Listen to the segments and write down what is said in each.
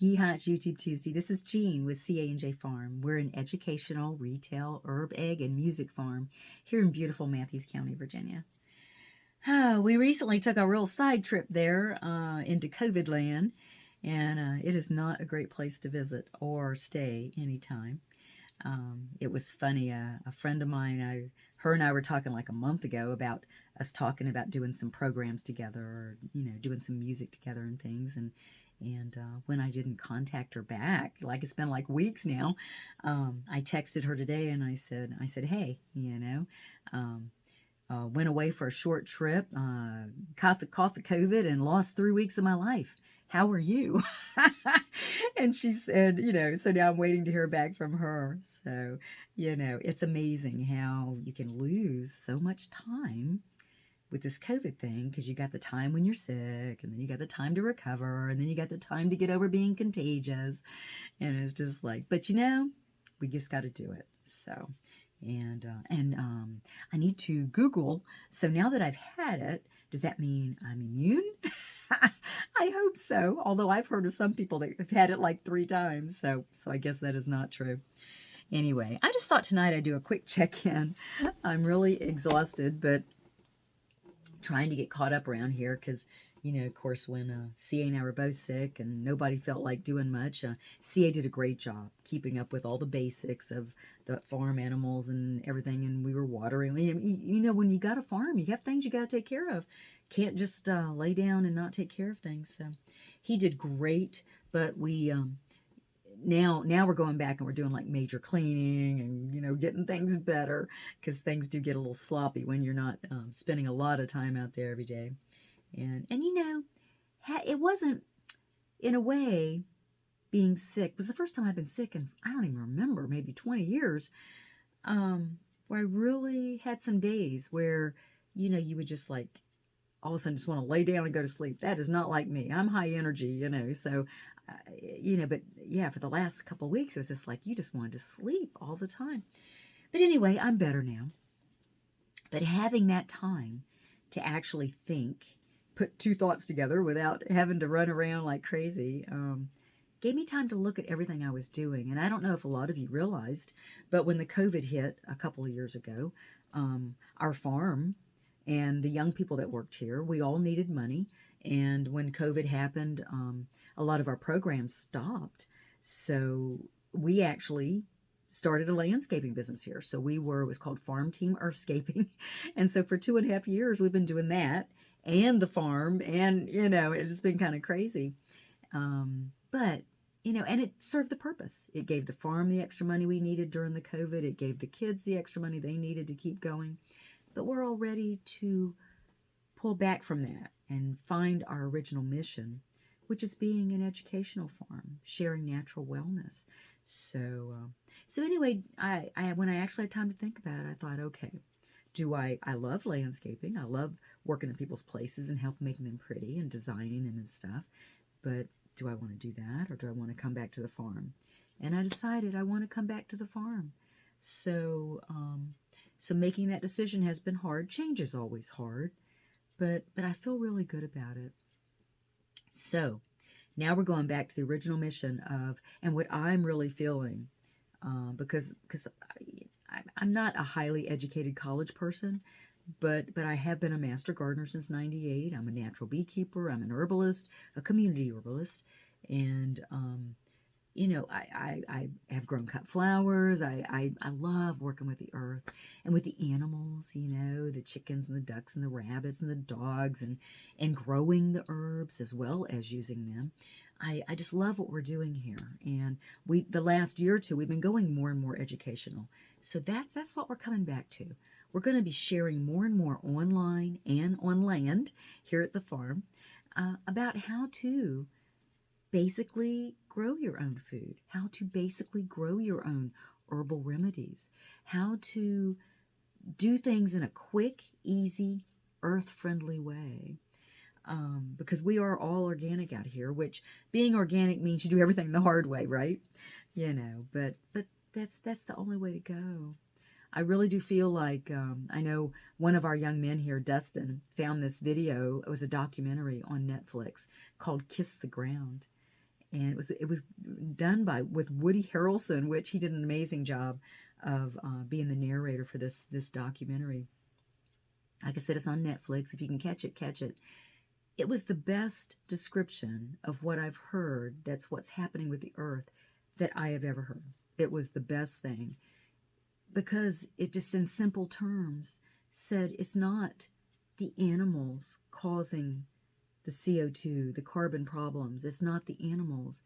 Yeehaw, it's YouTube Tuesday. This is Jean with CA&J Farm. We're an educational, retail, herb, egg, and music farm here in beautiful Matthews County, Virginia. We recently took a real side trip there into COVID land, and it is not a great place to visit or stay anytime. It was funny. A friend of mine, her and I were talking like a month ago about us talking about doing some programs together, or doing some music together and things. And when I didn't contact her back, like it's been like weeks now, I texted her today and I said, hey, went away for a short trip, caught the COVID and lost 3 weeks of my life. How are you? And she said, so now I'm waiting to hear back from her. So, it's amazing how you can lose so much time with this COVID thing, because you got the time when you're sick, and then you got the time to recover, and then you got the time to get over being contagious. And it's just like, but we just got to do it. So, and I need to Google. So now that I've had it, does that mean I'm immune? I hope so. Although I've heard of some people that have had it like 3 times. So I guess that is not true. Anyway, I just thought tonight I'd do a quick check-in. I'm really exhausted, but trying to get caught up around here because, of course, when CA and I were both sick and nobody felt like doing much, CA did a great job keeping up with all the basics of the farm animals and everything, and we were watering. When you got a farm, you have things you got to take care of. Can't just lay down and not take care of things. So he did great, but we now we're going back and we're doing like major cleaning and getting things better, because things do get a little sloppy when you're not spending a lot of time out there every day. And it wasn't, in a way, being sick. It was the first time I've been sick in, I don't even remember, maybe 20 years, where I really had some days where, you would just like, all of a sudden just want to lay down and go to sleep. That is not like me. I'm high energy, so, but yeah, for the last couple of weeks, it was just like, you just wanted to sleep all the time. But anyway, I'm better now. But having that time to actually think, put 2 thoughts together without having to run around like crazy, gave me time to look at everything I was doing. And I don't know if a lot of you realized, but when the COVID hit a couple of years ago, our farm and the young people that worked here, we all needed money. And when COVID happened, a lot of our programs stopped. So we actually started a landscaping business here. So it was called Farm Team Earthscaping. And so for 2.5 years, we've been doing that and the farm. And, it's just been kind of crazy. But, and it served the purpose. It gave the farm the extra money we needed during the COVID. It gave the kids the extra money they needed to keep going. But we're all ready to pull back from that and find our original mission, which is being an educational farm, sharing natural wellness. So anyway, I when I actually had time to think about it, I thought, okay, I love landscaping. I love working in people's places and help making them pretty and designing them and stuff. But do I want to do that, or do I want to come back to the farm? And I decided I want to come back to the farm. So making that decision has been hard. Change is always hard. But I feel really good about it. So now we're going back to the original mission and what I'm really feeling, because I'm not a highly educated college person, but I have been a master gardener since '98. I'm a natural beekeeper. I'm an herbalist, a community herbalist, and I have grown cut flowers. I love working with the earth and with the animals, the chickens and the ducks and the rabbits and the dogs, and growing the herbs as well as using them. I just love what we're doing here. And the last year or 2, we've been going more and more educational. So that's what we're coming back to. We're going to be sharing more and more online and on land here at the farm about how to basically grow your own food, how to basically grow your own herbal remedies, how to do things in a quick, easy, earth-friendly way. Because we are all organic out here, which being organic means you do everything the hard way, right? But that's the only way to go. I really do feel like, I know one of our young men here, Dustin, found this video. It was a documentary on Netflix called Kiss the Ground. and it was done with Woody Harrelson, which he did an amazing job of being the narrator for this documentary. Like I said, it's on Netflix. If you can catch it, catch it. It was the best description of what I've heard. That's what's happening with the earth that I have ever heard. It was the best thing because it just, in simple terms, said it's not the animals causing the CO2, the carbon problems. It's not the animals.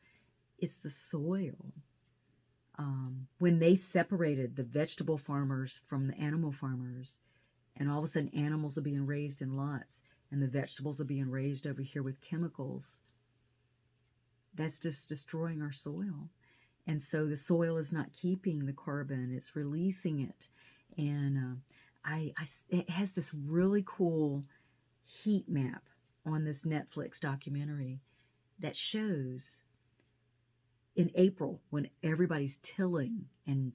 It's the soil. When they separated the vegetable farmers from the animal farmers, and all of a sudden animals are being raised in lots, and the vegetables are being raised over here with chemicals, that's just destroying our soil. And so the soil is not keeping the carbon, it's releasing it. And it has this really cool heat map on this Netflix documentary that shows in April, when everybody's tilling and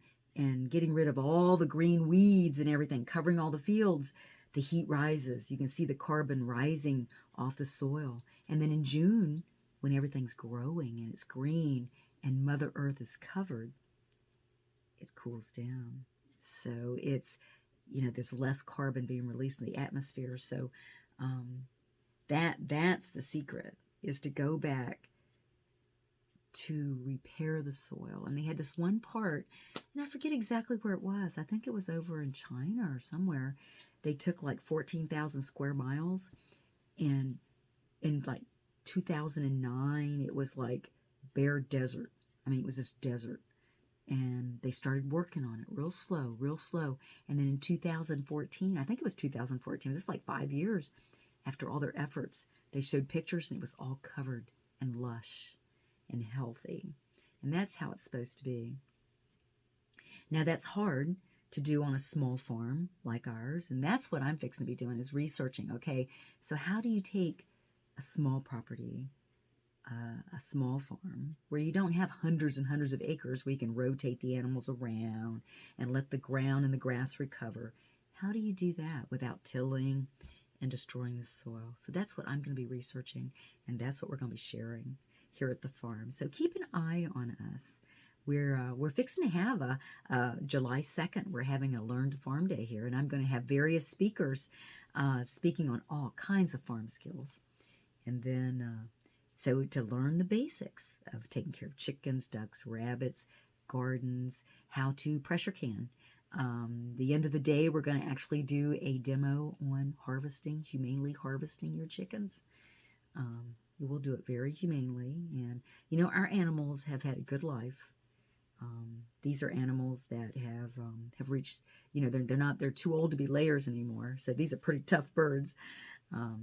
getting rid of all the green weeds and everything, covering all the fields, the heat rises. You can see the carbon rising off the soil. And then in June, when everything's growing and it's green and Mother Earth is covered, it cools down. So it's, there's less carbon being released in the atmosphere. So that's the secret, is to go back to repair the soil. And they had this one part, and I forget exactly where it was. I think it was over in China or somewhere. They took like 14,000 square miles, and in like 2009, it was like bare desert. I mean, it was just desert. And they started working on it real slow, real slow. And then in 2014, I think it was 2014, this is like 5 years after all their efforts, they showed pictures and it was all covered and lush and healthy. And that's how it's supposed to be. Now, that's hard to do on a small farm like ours. And that's what I'm fixing to be doing, is researching. Okay, so how do you take a small property, a small farm, where you don't have hundreds and hundreds of acres where you can rotate the animals around and let the ground and the grass recover? How do you do that without tilling and destroying the soil? So that's what I'm going to be researching, and that's what we're going to be sharing here at the farm. So keep an eye on us. We're fixing to have a July 2nd. We're having a Learn to Farm Day here, and I'm going to have various speakers speaking on all kinds of farm skills. And then, so to learn the basics of taking care of chickens, ducks, rabbits, gardens, how to pressure can. The end of the day, we're going to actually do a demo on humanely harvesting your chickens. We'll do it very humanely. And, our animals have had a good life. These are animals that have reached, they're too old to be layers anymore. So these are pretty tough birds.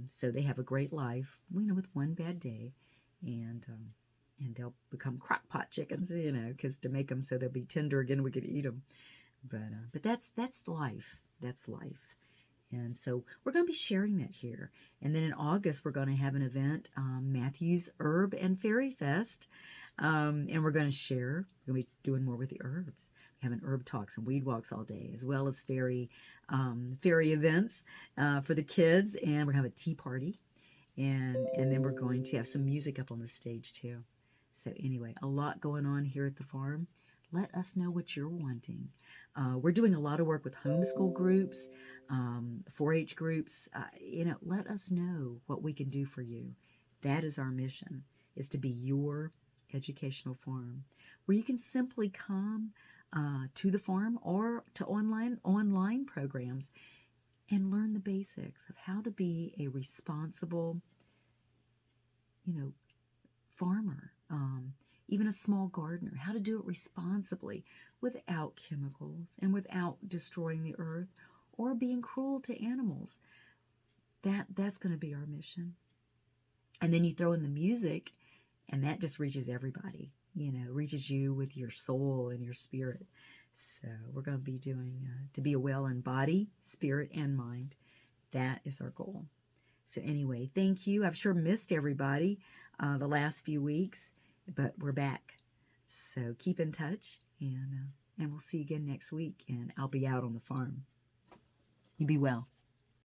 So they have a great life, with one bad day. And they'll become crock pot chickens, because to make them so they'll be tender again, we could eat them. But that's life. That's life. And so we're going to be sharing that here. And then in August, we're going to have an event, Matthew's Herb and Fairy Fest. And we're going to share. We're going to be doing more with the herbs. We're having herb talks and weed walks all day, as well as fairy events for the kids. And we're going to have a tea party. And then we're going to have some music up on the stage too. So anyway, a lot going on here at the farm. Let us know what you're wanting. We're doing a lot of work with homeschool groups, 4-H groups. Let us know what we can do for you. That is our mission, is to be your educational farm, where you can simply come to the farm or to online programs and learn the basics of how to be a responsible, farmer, even a small gardener, how to do it responsibly without chemicals and without destroying the earth or being cruel to animals. That's going to be our mission. And then you throw in the music, and that just reaches everybody, reaches you with your soul and your spirit. So we're going to be doing, to be well in body, spirit, and mind. That is our goal. So anyway, thank you. I've sure missed everybody the last few weeks, but we're back. So keep in touch, and we'll see you again next week, and I'll be out on the farm. You be well.